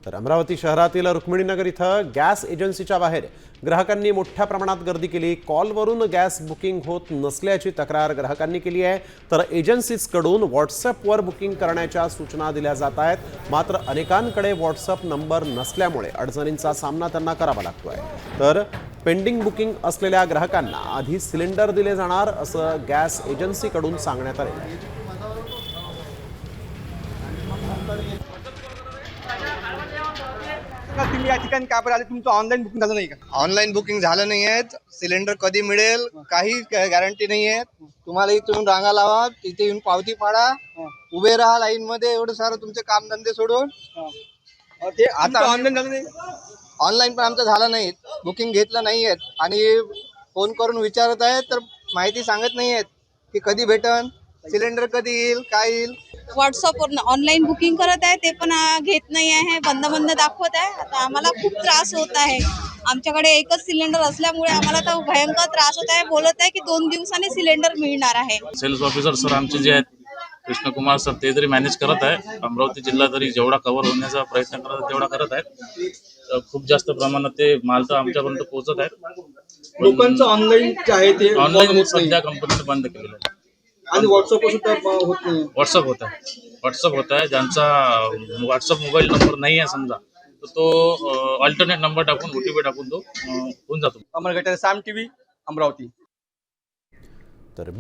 तर अमरावती शहरातील रुक्मिणीनगर इथं गॅस एजन्सीच्या बाहेर ग्राहकांनी मोठ्या प्रमाणात गर्दी केली। कॉलवरून गॅस बुकिंग होत नसल्याची तक्रार ग्राहकांनी केली आहे। तर एजन्सीजकडून व्हॉट्सअपवर बुकिंग करण्याच्या सूचना दिल्या जात आहेत। मात्र अनेकांकडे व्हॉट्सअप नंबर नसल्यामुळे अडचणींचा सामना त्यांना करावा लागतोय। तर पेंडिंग बुकिंग असलेल्या ग्राहकांना आधी सिलेंडर दिले जाणार असं गॅस एजन्सीकडून सांगण्यात आले आहे। तुम्ही या ठिकाणी का बरं आले? तुमचं ऑनलाईन बुकिंग झालं नाही का? ऑनलाईन बुकिंग झालं नाही आहे। सिलेंडर कधी मिळेल काही गॅरंटी नाही आहे। तुम्हाला इथून रांगा लावा, तिथे येऊन पावती फाडा, उभे राहा लाईन मध्ये, एवढं सारं तुमचे काम धंदे सोडून ते आता ऑनलाईन झालं नाही. ऑनलाईन पण आमचं झालं नाही, बुकिंग घेतलं नाही आहेत आणि फोन करून विचारत आहेत तर माहिती सांगत नाही आहेत की कधी भेटन, सिलेंडर कधी येईल, काय येईल। व्हॉट्सअपवर ऑनलाईन बुकिंग करत आहे ते पण घेत नाही आहे, बंद दाखवत आहे। आता आम्हाला खूप त्रास होत आहे। आमच्याकडे एकच सिलेंडर असल्यामुळे आम्हाला तर भयंकर त्रास होत आहे। बोलत आहे की 2 दिवसांनी सिलेंडर मिळणार आहे। सेल्स ऑफिसर सर आमचे जे आहेत कृष्णकुमार सर ते तरी मॅनेज करत आहे। अमरावती जिल्हा तरी जेवढा कव्हर होण्याचा प्रयत्न करत तेवढा करत आहेत। खूप जास्त प्रमाणात ते माल तर आमच्यापर्यंत पोहोचत आहे। लोकांचं ऑनलाईन जे आहे ते ऑनलाईन सध्या कंपनीने बंद केलेलं आहे आणि व्हॉट्सअपवर सुद्धा होत नाही। व्हॉट्सअप होत आहे ज्यांचा व्हॉट्सअप मोबाईल नंबर नाही आहे समजा तर तो अल्टरनेट नंबर टाकून OTP टाकून तो होऊन जातो। अमरगट साम टीव्ही अमरावती। तर